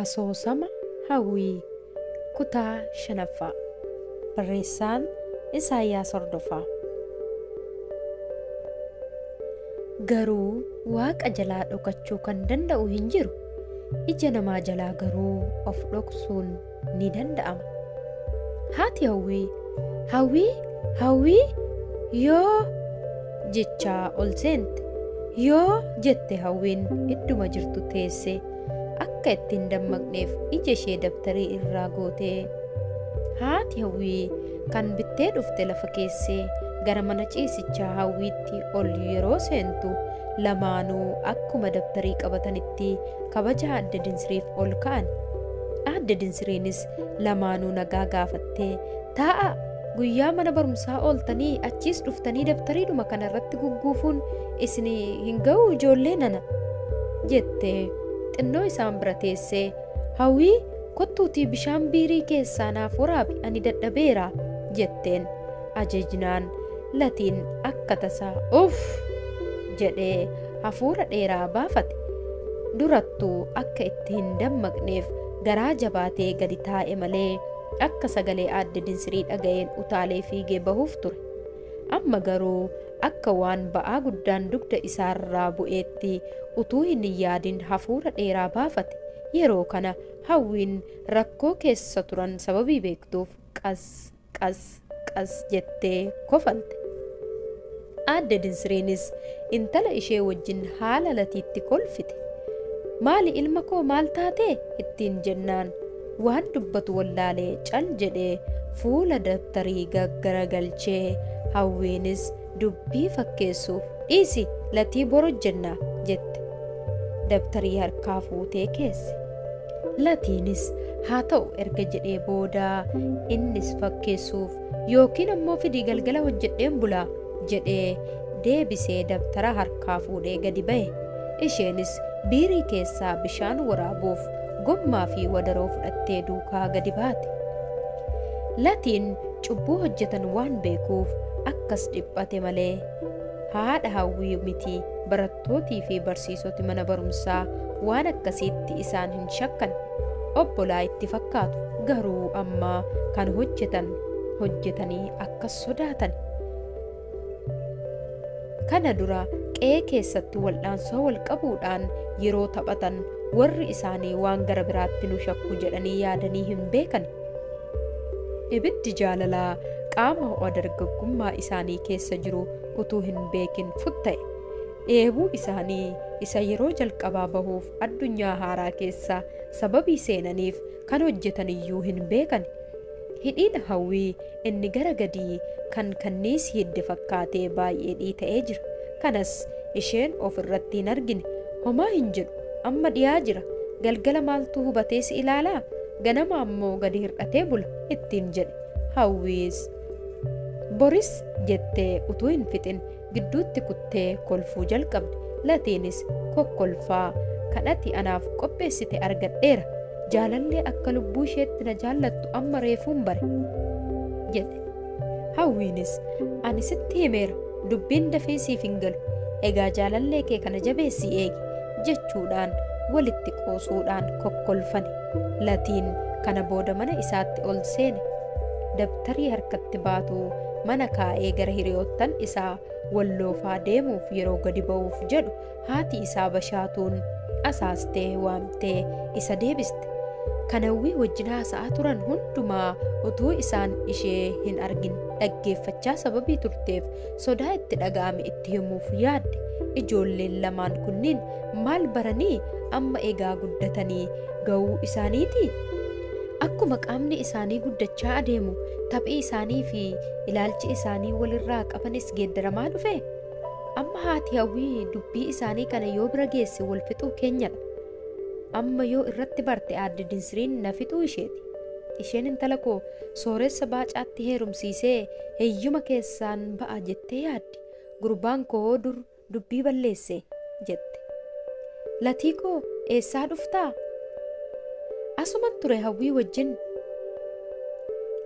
Asoosama Hawwii Kutaa Shanaffaa Barreessaan Isaayyaas Hordofaa. Garuu Waaqa jalaa dhokachuu kan danda'u hin jiru. Ija namaa jalaa garuu of dhoksuun ni danda'ama. Haati Hawwii, Hawwii, Hawwii yoo jechaa ol seente. Yoo jette Hawwiin idduma jirtu teessee akka ittiin dammaqneef ija ishee dabtarii irraa gootee. Haati Hawwii kan bittee dhufte lafa keessee gara mana ciisichaa Hawwiitti ol yeroo seentu lamaanuu akkuma dabtarii qabatanitti kabaja Aadde Dinsiriif ol ka'an. Aadde Dinsiriinis lamaanuu nagaa gaafattee, "Taa'a, guyyaa mana barumsaa ooltanii achiis dhuftanii dabtariidhuma kana irratti gugguufuun isin hin ga'u ijoollee nana" jettee xinnoo isaan bira teessee, "Hawwii, kottuutii bishaan biirii keessaa naaf waraabi, ani dadhabeera" jetteen. Ajajnaan Latiin akka tasaa "Uff" jedhee hafuura dheeraa baafate. Durattuu akka itti hin dammaqneef garaa jabaatee gadi taa'e malee akka sagalee Aadde Dinsirii dhaga'een utaalee fiigee bahuuf ture. Amma garuu akka waan ba'aa guddaan dugda isaarraa bu'eetti utuu hin yaadin hafuura dheeraa baafate. Yeroo kana Hawwiin rakkoo keessa turan sababii beektuuf qas qas qas jettee kofalte. Aadde Dinsiriinis intala ishee wajjin haala Latiitti kolfite. "Maali ilma koo, maal taatee?" ittiin jennaan waan dubbatu wallaalee cal jedhee fuula dabtarii gaggaragalchee. Hawwiinis dubbii fakkeessuuf, "Dhiisi, Latii bor hojjennaa" jette. Dabtarii harkaa fuutee keesse. Latiinis haa ta'u erga jedhee boodaa innis fakkeessuuf yookiin ammoo fidii galgala hojjedheen bulaa jedhee deebisee dabtara harkaa fuudhee gadi ba'e. Isheenis biirii keessaa bishaan waraabuuf gommaa fi wadaroo fudhattee duukaa gadi baate. Latiin cubbuu hojjetan waan beekuuf akkas dhiphate malee haadha Hawwii miti. Barattootii fi barsiisoti mana barumsaa waan akkasiitti isaan hin shakkan. Obbolaa itti fakkaatu, garuu amma kan hojjetanii akkas sodaatan. Kana dura qe'ee keessatti wal'aansoo wal qabuudhaan yeroo taphatan warri isaanii waan gara biraatti nu shakku jedhanii yaadanii hin beekan. Ibiddi jaalalaa qaama ho'a dargaggummaa isaanii keessa jiru utuu hin beekin futta'e. Eebuu isaanii isa yeroo jalqabaa bahuuf addunyaa haaraa keessa sababii seenaniif kan hojjetan iyyuu hin beekan. Hidhiidha Hawwii inni gara gadii kan kanniis hidde fakkaatee baay'ee dhiita'ee jira. Kanas isheen of irratti hin argine. "Homaa hin jedhu, amma dhiyaa jira. Galgala maaltu hubatee si ilaalaa? Ganama ammoo gadi hir'atee bula" ittiin jedhe. Hawwiis "Boris" jettee utuu hin fixin gidduutti kuttee kolfuu jalqabde. Latiinis kokkolfaa, "Kadhati anaaf qopheessite argadheera. Jaalallee akka lubbuu isheetti na jaallattu amma reefuun bare" jedhe. Hawwiinis "Ani sitti himeera, dubbiin dafee siif hin galu. Egaa jaalallee kee kana jabeessii eegi" jechuudhaan walitti qoosuudhaan kokkolfani. Latiin kana booda mana isaatti ol seene. Dabtarii harkatti baatu mana kaa'ee gara hiriyoottan isaa walloofaa deemuuf yeroo gadi ba'uuf jedhu haati isaa bashaatuun asaastee waamtee isa deebiste. Kan Hawwii wajjin haasa'aa turan hundumaa utuu isaan ishee hin argin dhaggeeffachaa sababii turteef sodaa itti dhaga'ame itti himuuf yaadde. Ijoolleen lamaan kunniin maal baranii amma egaa guddatanii ga'uu isaaniiti? Akkuma qaamni isaanii guddachaa adeemu taphii isaanii fi ilaalchi isaanii walirraa qabanis geeddaramaa dhufe. Amma haati Hawwii dubbii isaanii kana yoo bira geesse wal fixuu keenyadha. Amma yoo irratti barte Aadde Dinsiriin na fixuu isheeti. Isheen intala koo sooressa baacaatti heerumsiisee heeyyuma keessaan ba'a jettee yaaddi. Gurbaan koo dur dubbii balleesse jette. "Latii koo eessaa dhuftaa?" "Asuman ture Hawwii wajjin."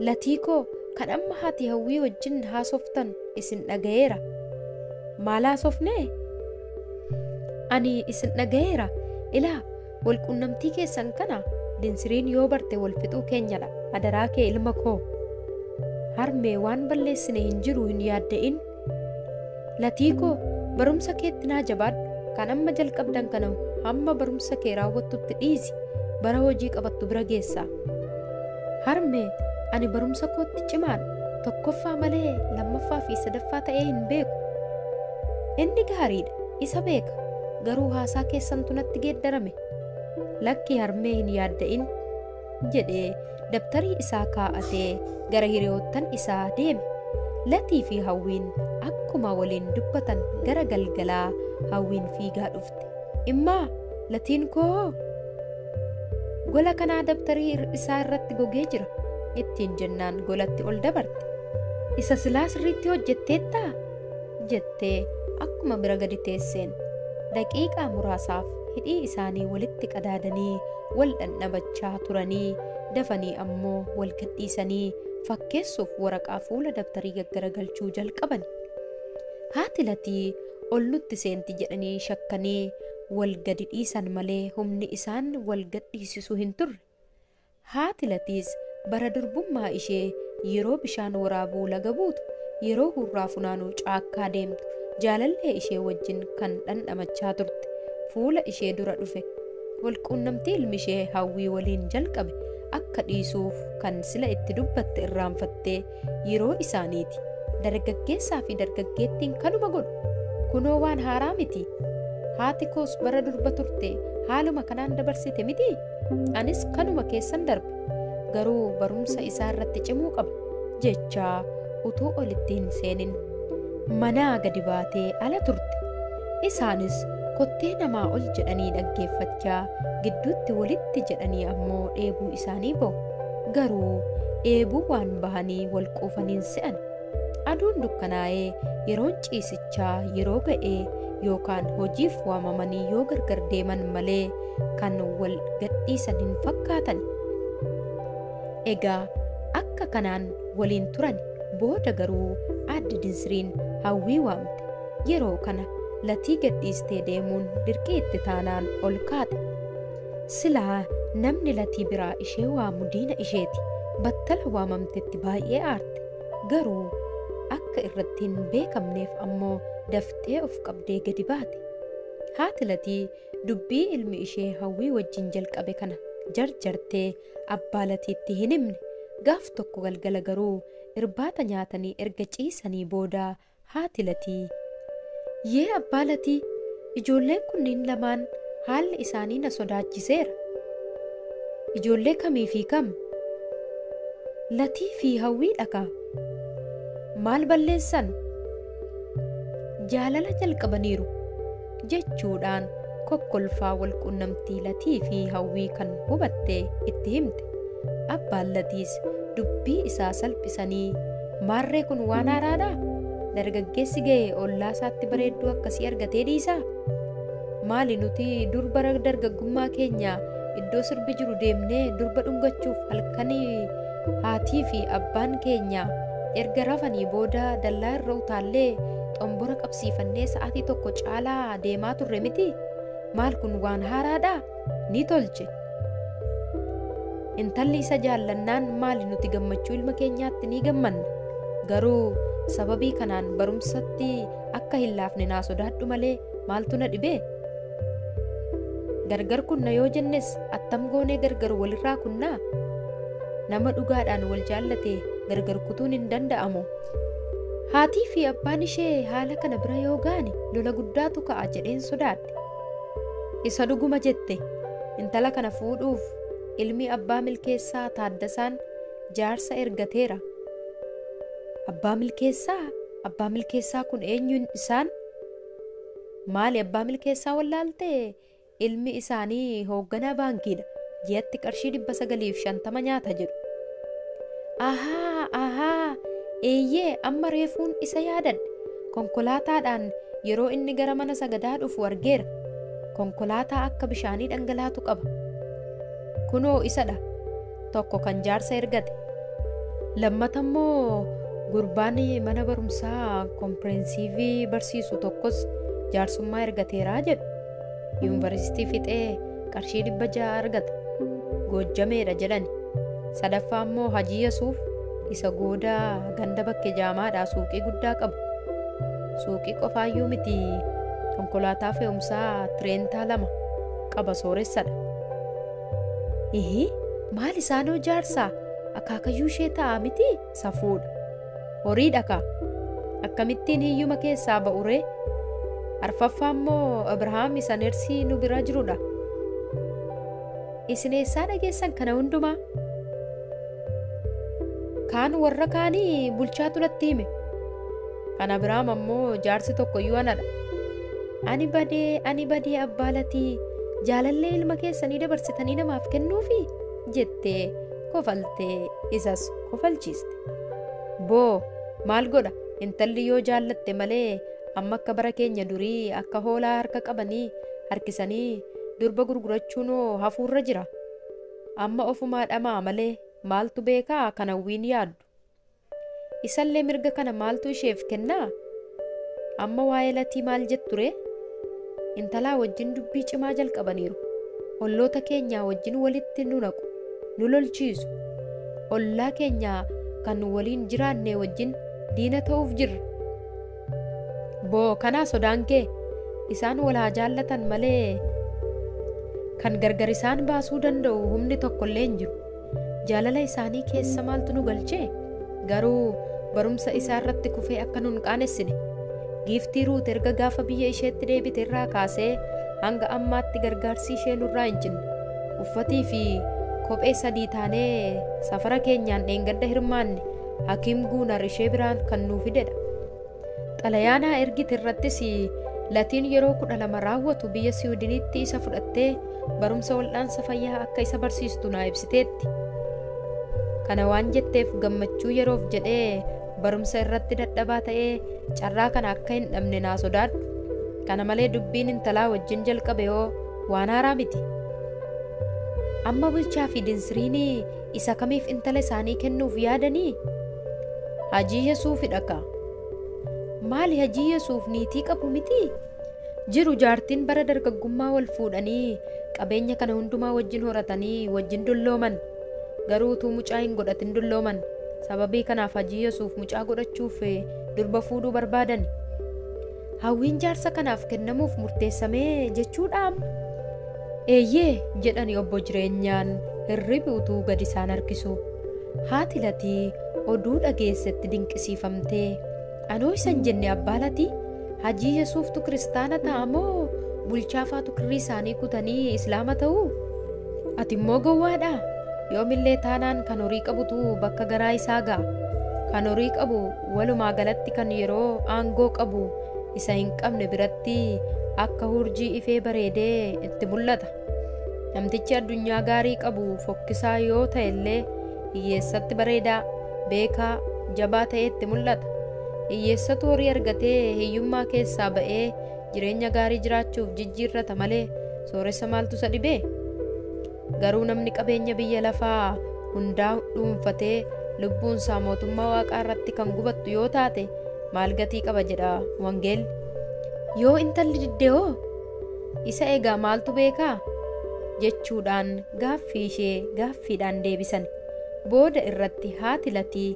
"Latii koo kan amma haati Hawwii wajjin haasoftan isin dhaga'eera." "Maal haasofnee?" "Ani isin dhaga'eera. Ilaa, walquunnamtii keessan kana dinsiriin yoo barte wal fixuu keenyadha. Adaraa kee ilma koo. Harmee waan balleessine hin jiru hin yaadda'in. Latii koo barumsa keetti naa jabaadhu. Kan amma jalqabdan kana hamma barumsa kee raawwattutti dhiisi. Bara hojii qabattu bira geessaa. Harmee ani barumsa kootti cimaadha. Tokkoffaa malee lammaffaa fi sadaffaa ta'ee hin beeku. Inni gaariidha. Isa beeka. Garuu haasaa keessantu natti geeddarame. Lakki harmee hin yaadda'in jedhee dabtarii isaa kaa'atee gara hiriyoottan isaa deeme. Latii fi Hawwiin akkuma waliin dubbatan gara galgalaa Hawwiin fiigaa dhufte. Immaa latiin koo gola kanaa dabtarii isaa irratti gogee jira ittiin jennaan golatti ol dabarte. Isa silaa sirriitti hojjetteettaa jettee akkuma bira gadi teesseen. Daqiiqaa muraasaaf hidhii isaanii walitti qadaadanii wal dhandhabachaa turanii dafanii ammoo wal gadhiisanii fakkeessuuf waraqaa fuula dabtarii gaggaragalchuu jalqaban. Haati latii ol nutti seenti jedhanii shakkanii wal gadi dhiisan malee humni isaan wal gadhiisisuu hin turre. Haati latiis bara durbummaa ishee yeroo bishaan waraabuu laga buutu, yeroo hurraa funaanuu caakkaa deemtu jaalallee ishee wajjin kan dhandhamachaa turte. Fuula ishee dura dhufe walquunnamtii ilmi ishee Hawwii waliin jalqabe akka dhiisuuf kan sila itti dubbatte irraanfattee yeroo isaaniiti. Dargaggeessaa fi dargaggeettiin kanuma godhu. Kunoo waan haaraa miti. Haati koos bara durba turte haaluma kanaan dabarsite miti. Anis kanuma keessan darbe. Garuu barumsa isaa irratti cimuu qaba jechaa utuu olitti hin seenin manaa gadi baatee ala turte. Isaanis kottee namaa ol jedhanii dhaggeeffachaa gidduutti walitti jedhanii ammoo dheebuu isaanii ba'u. Garuu dheebuu waan bahanii wal quufaniin se'an. Aduun dukkanaa'ee yeroon ciisichaa yeroo ga'ee yookaan hojiif waamamanii yoo gargar deeman malee kan wal gadhiisan hin fakkaatan. Egaa akka kanaan waliin turan booda garuu aadde Dinsiriin Hawwii waamte. Yeroo kana latii gadhiistee deemuun dirqii itti taanaan ol kaate. Silaa namni latii biraa ishee waamu diina isheeti. Battala waamamtetti baay'ee aarte. Garuu akka irratti hin beekamneef ammoo daftee of qabdee gadi baate. Haati latii dubbii ilmi ishee Hawwii wajjin jalqabe kana jarjartee abbaa latiitti hin himne. Gaaf tokko galgala garuu irbaata nyaatanii erga ciisanii booda haati latii, "Yee abbaa latii, ijoolleen kunniin lamaan haalli isaanii na sodaachiseera." "Ijoollee kamii fi kam?" "Latii fi Hawwii dhagaa." "Maal balleessan?" "Jaalala jalqabaniiru" jechuudhaan kokkolfaa walquunnamtii latii fi Hawwii kan hubatte itti himte. Abbaan latiis dubbii isaa salphisanii, "Maarree kun waan haaraadhaa? Dargaggeessi ga'e ollaa isaatti bareedduu akkasii argatee dhiisaa? Maali nuti durbara dargaggummaa keenya iddoo sirbi jiru deemnee durba dhungachuuf halkanii haatii fi abbaan keenya erga rafanii booda dallaa irra utaallee xombora qabsiifannee sa'aatii tokko caalaa deemaa turre miti? Maal kun waan haaraadhaa? Ni tolche. Intalli isa jaallannaan maali nuti gammachuu ilma keenyaatti ni gammanna. Garuu sababii kanaan barumsatti akka hin laafne naa sodaadhu malee maaltu na dhibee? Gargar kunna yoo jennes attam goonee gargar walirraa kunnaa? Nama dhugaadhaan wal jaallate gargar kutuun hin danda'amu. Haatii fi abbaan ishee haala kana bira yoo gaane lola guddaatu ka'a jedheen sodaadhe. Isa dhuguma jette. Intala kana fuudhuuf ilmi abbaa milkeessaa Taaddasaan jaarsa ergateera. Abbaa milkeessaa kun eenyuun isaan? Maali abbaa milkeessaa wallaaltee? Ilmi isaanii hoogganaa baankiidha. Ji'atti qarshii 950 nyaata jedhu. Ahaa, eeyyee amma reefuun isa yaadadhe. Konkolaataadhaan yeroo inni gara mana sagadaa dhufu argeera. Konkolaataa akka bishaanii dhangalaatu qaba. Kunoo isadha. Tokko kan jaarsa ergate. Lammatammoo gurbaan mana barumsaa kompireensivii barsiisu tokkos jaarsummaa ergateeraa jedhu. Yuunivarsiitii fixee qarshii 600 argata. goojjameedha jedhani. Sadaffaa immoo Hajii Yesuuf isa goodaa ganda bakke jaamaadhaa suuqii guddaa qabu. Suuqii qofaayyuu miti konkolaataa fe'umsaa tireentaa 2 qaba sooressadha. Maal isaanoo jaarsaa akaakayyuu ishee ta'a miti safuudha. Horiidha kaa akkamittiin hiyyuma keessaa ba'uree. Arfaffaa immoo Abrahaam isa nersii nu bira jirudha. Isin eessaa dhageessan kana hundumaa? Kaan warra kaanii bulchaatu natti hime. Kan Abrahaam ammoo jaarsi tokkoyyuu anadha. Ani badee abbaa latii jaalallee ilma keessanii dabarsitanii namaaf kennuufi jettee kofaltee isas kofalchiiste. Boo maal godha intalli yoo jaallatte malee amma akka bara keenya durii akka hoolaa harka qabanii harkisanii durba gurgurachuunoo hafuurra jira. Amma ofumaa dhamaa malee maaltu beekaa kan hawwiin yaaddu. Isallee mirga kana maaltu isheef kennaa? Amma waa'ee latii maal jetture? Intalaa wajjin dubbii cimaa jalqabaniiru. Olloota keenyaa wajjin walitti nu naqu, nu lolchiisu. Ollaa keenyaa kan nu waliin jiraanne wajjin diina ta'uuf jirra. Boo kanaa sodaan kee isaan wal haa jaallatan malee kan gargar isaan baasuu danda'u humni tokkollee hin jiru. Jaalala isaanii keessa maaltu nu galchee? Garuu barumsa isaa irratti kufee akka nun qaanessine. Giiftii Ruut erga gaafa biyya isheetti deebite irraa kaasee hanga ammaatti gargaarsi ishee nurraa hin cinne. Uffatii fi kophee 3 taanee safara keenyaan dheengadda hirmaanne Hakiim Guunar ishee biraan kan nuu fidedha. Xalayaanaa ergite irrattis latiin yeroo 12 raawwatu biyya Siwiidinitti isa fudhattee barumsa wal'aansa fayyaa akka isa barsiistu naa ibsiteetti. Kana waan jetteef gammachuu yeroof jedhee barumsa irratti dadhabaa ta'ee carraa kana akka hin dhabne naa sodaadhu. Kana malee dubbiin intalaa wajjin jalqabe yoo waan haaraa miti. Amma bulchaa fi dinsiriin isa kamiif intala isaanii kennuuf yaadanii? Hajii Yesuufidha kaa. Maali Hajii Yesuuf niitii qabu miti? Jiru jaartiin bara dargaggummaa wal fuudhanii qabeenya kana hundumaa wajjin horatanii wajjin dullooman. Garuu utuu mucaa hin godhatin dullooman. Sababii kanaaf Hajii Yesuuf mucaa godhachuuf durba fuudhuu barbaadan. Hawwiin jaarsa kanaaf kennamuuf murteessamee jechuudha. Eeyyee jedhani obbo jireenyaan hirribi utuu gad isaan harkisu. Haati latii oduu dhageessetti dinqisiifamtee anoo isan jenne abbaa latii Hajii Yesuuftu kiristaana ta'a moo bulchaafaatu kirrii isaanii kutanii islaama ta'uu? Ati immoo gowwaadha. Yoomillee taanaan kan horii qabutu bakka garaa isaa ga'a. Kan horii qabu walumaa galatti kan yeroo aangoo qabu isa hin qabne biratti akka hurjii ifee bareedee itti mul'ata. Namtichi addunyaa gaarii qabu fokkisaa yoo ta'ellee hiyyeessatti bareedaa, beekaa, jabaa ta'ee itti mul'ata. Hiyyeessatu horii argatee hiyyummaa keessaa ba'ee jireenya gaarii jiraachuuf jijjiirrata malee sooressa maaltu isa dhibee? Garuu namni qabeenya biyya lafaa hundaa dhuunfatee lubbuunsaa mootummaa waaqaa irratti kan gubattu yoo taate maal gatii qaba jedha wangeelli. Yoo intalli didde hoo? Isa egaa maaltu beekaa? Jechuudhaan gaaffii ishee gaaffiidhaan deebisan. Booda irratti haati latii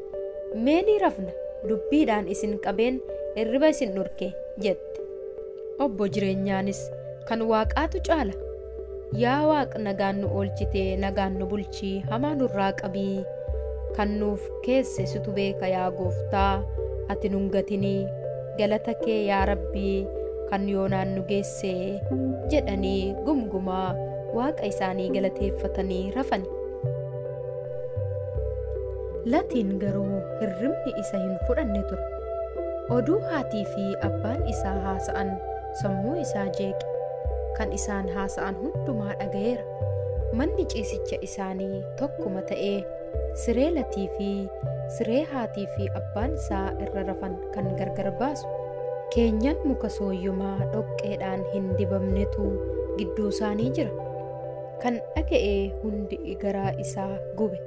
mee ni rafna dubbiidhaan isin qabeen irriba isin dhurke jette. Obbo jireenyaanis kan waaqaatu caala. Yaa Waaq nagaan nu oolchitee nagaan nu bulchii hamaa nurraa qabii. Kan nuuf keesse situ beeka yaa gooftaa ati nun gatinii galata kee yaa Rabbii kan yoonaan nu geesse jedhanii gumgumaa Waaqa isaanii galateeffatanii rafani. Latiin garuu hirribni isa hin fudhanne ture. Oduu haatii fi abbaan isaa haasa'an sammuu isaa jeeqe. Kan isaan haasa'an hundumaa dhagayeera. Manni ciisicha isaanii tokkuma ta'ee siree latii fi siree haatii fi abbaan isaa irra rafan kan gargar baasu. Keenyan muka sooyyomaa dhoqqeedhaan hin dibamnetu gidduu isaanii jira. Kan dhaga'e hundi garaa isaa gube.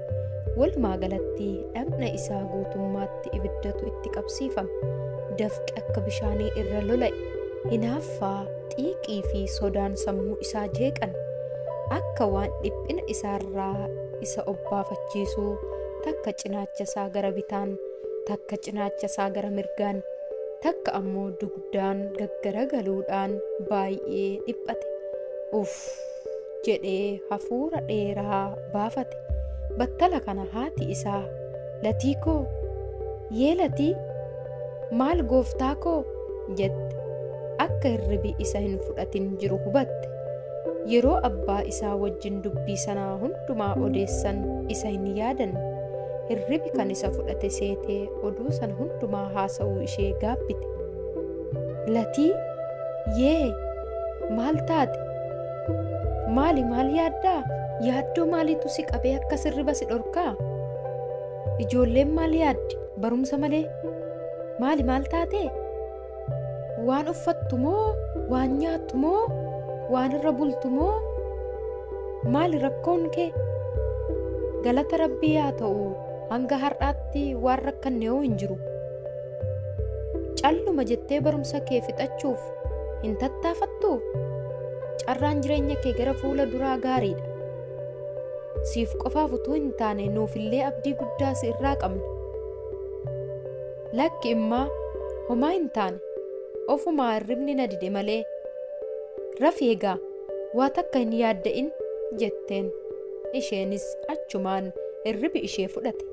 Walumaa galatti dhagna isaa guutummaatti ibiddatu itti qabsiifame. Dafqi akka bishaanii irra lola'e. Hinaaffaa xiiqii fi sodaan sammuu isaa jeeqan. akka waan dhiphina isaarraa isa obbaafachiisu takka cinaacha isaa gara bitaan, takka cinaacha isaa gara mirgaan, takka ammoo dugdaan gaggaragaluudhaan baay'ee dhiphate. Jedhee hafuura dheeraa baafate. Battala kana haati isaa, "Latii koo, yee latii, maal gooftaa koo?" jette. Akka hirribi isa hin fudhatin jiru hubatte. Yeroo abbaa isaa wajjin dubbii sanaa hundumaa odeessan isa hin yaadanne. Hirribi kan isa fudhate seetee oduu san hundumaa haasa'uu ishee gaabbite. "Latii, yee, maal taate? Maal yaaddaa? Yaaddoo maaliitu si qabee akka hirriba si dhorkaa? Ijoolleen maal yaaddi? Barumsa malee? Maal taate? Waan uffattu moo? Waan nyaattu moo? Waan irra bultu moo? Maali rakkoon kee? Galata Rabbii haa ta'u, hanga har'aatti waan rakkanne hoo hin jiru. Calluma jettee barumsa kee fixachuuf hin tattaafattuu? Carraan jireenya kee gara fuula duraa gaariidha. Siif qofaaf utuu hin taane nuufillee abdii guddaa si irraa qabna. Lakki immaa homaa hin taane, ofumaa hirribni na dide malee. Rafi egaa, waa takka hin yaadda'in" jetteen. Isheenis achumaan hirribi ishee fudhate.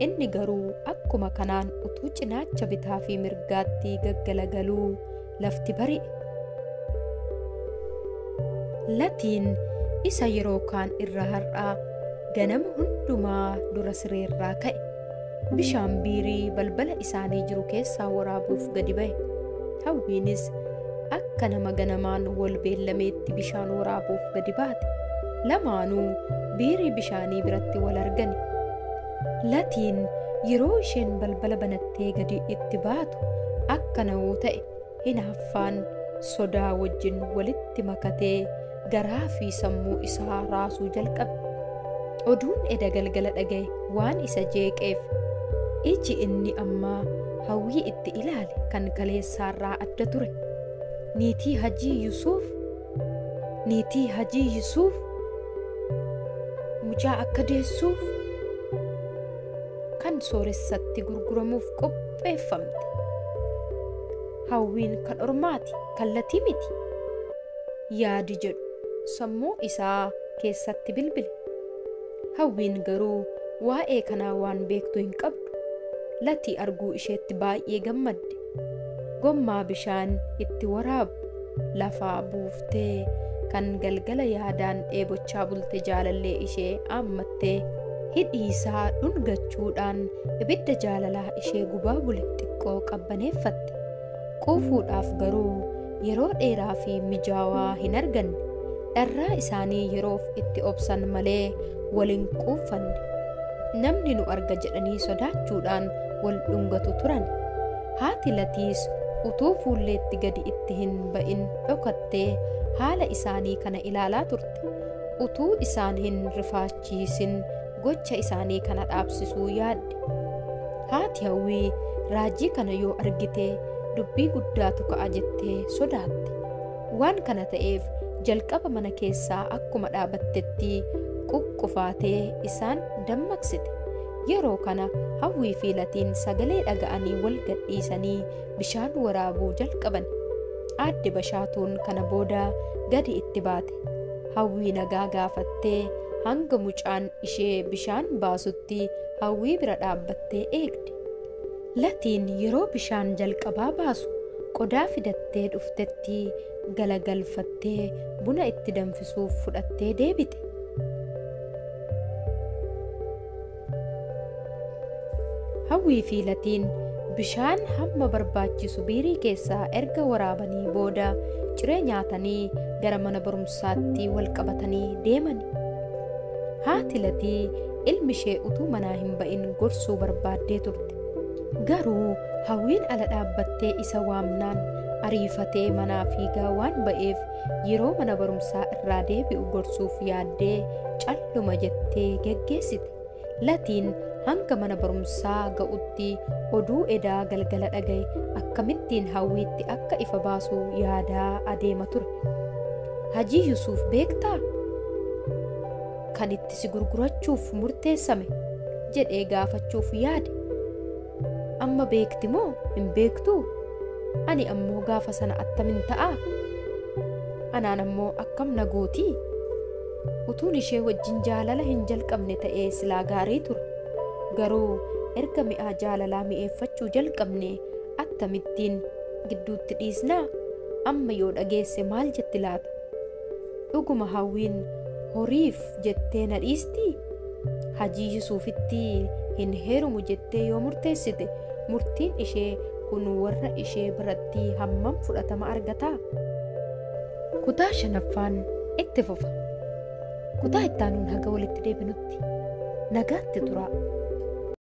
Inni garuu akkuma kanaan utuu cinaacha bitaa fi mirgaatti gaggalagaluu lafti bari'e. Latiin isa yeroo kaan irra har'aa ganama hundumaa dura sireerraa ka'e. Bishaan biirii balbala isaanii jiru keessaa waraabuuf gadi ba'e. Hawwiinis akka nama ganamaan wal beellameetti bishaan waraabuuf gadi baate. Lamaanuu biirii bishaanii biratti wal argani. Latiin yeroo isheen balbala banattee gadi itti baatu akka na'uu ta'e. Hinaaffaan sodaa wajjin walitti makatee garaa fi sammuu isaa raasuu jalqabe. Oduun eda galgala dhagaye waan isa jeeqeef iji inni ammaa hawwii itti ilaale kan kaleessaarraa adda ture. Niitii Hajii Yusuuf mucaa akka deessuuf kan sooressatti gurguramuuf qopheeffamte. Hawwiin kan ormaati, kan latii miti. Yaadi jedhu sammuu isaa keessatti bilbile. Hawwiin garuu waa'ee kanaa waan beektu hin qabdu. Latii arguu isheetti baay'ee gammadde. Gommaa bishaan itti waraabdu lafaa buuftee kan galgala yaadaan dheebochaa bulte jaalallee ishee aammattee hidhii isaa dhungachuudhaan ibidda jaalalaa ishee gubaa bule xiqqoo qabbaneeffatte. Quufuudhaaf garuu yeroo dheeraa fi mijaawaa hin arganne. Dharraa isaanii yeroof itti obsan malee waliin quufanne. Namni nu arga jedhanii sodaachuudhaan wal dhungatu turan. Haati Latiis utuu fuulleetti gadi itti hin ba'in dhokattee haala isaanii kana ilaalaa turte. Utuu isaan hin rifaachiisin gocha isaanii kana dhaabsisuu yaadde. Haati hawwii raajii kana yoo argite dubbii guddaatu ka'a jettee sodaatte. Waan kana ta'eef jalqaba mana keessaa akkuma dhaabattetti quqqufaatee isaan dammaqsite. Yeroo kana hawwii fi Latiin sagalee dhaga'anii wal gadhiisanii bishaan waraabuu jalqaban. Aadde Bashaatuun kana booda gadi itti baate. Hawwii nagaa gaafattee hanga mucaan ishee bishaan baasutti hawwii bira dhaabbattee eegde. Latiin yeroo bishaan jalqabaa baasu qodaa fidattee dhuftetti galagalfattee buna itti danfisuuf fudhattee deebite. Hawwii fi Latiin bishaan hamma barbaachisu biirii keessaa erga waraabanii booda ciree nyaatanii gara mana barumsaatti wal qabatanii deemani. Haati Latii ilmi ishee utuu manaa hin ba'in gorsuu barbaaddee turte. Garuu hawwiin ala dhaabbattee isa waamnaan ariifatee manaa fiigaa waan ba'eef yeroo mana barumsaa irraa deebi'u gorsuuf yaaddee calluma jettee geggeessite. Latiin hanga mana barumsaa ga'utti oduu edaa galgala dhagaye akkamittiin hawwiitti akka ifa baasuu yaadaa adeema ture. Hajii Yusuuf beektaa? kan itti si gurgurachuuf murteessame jedhee gaafachuuf yaade. Amma beekti moo hin beektuu? Ani ammoo gaafa sana attamin ta'a? Anaan ammoo akkam na gootii? Utuun ishee wajjin jaalala hin jalqabne ta'ee silaa gaarii ture. Garuu erga mi'aa jaalalaa mi'eeffachuu jalqabne attamittiin gidduutti dhiisnaa? Amma yoo dhageesse maal jetti laata? Dhuguma hawwiin horiif jettee na dhiistii? Hajii Yusuufitti hin heerumu jettee yoo murteessite murtiin ishee kun warra ishee biratti hammam fudhatama argataa? Kutaa 5ffaan itti fufa. Kutaa itti aanuun haga walitti deebinutti nagaatti turaa.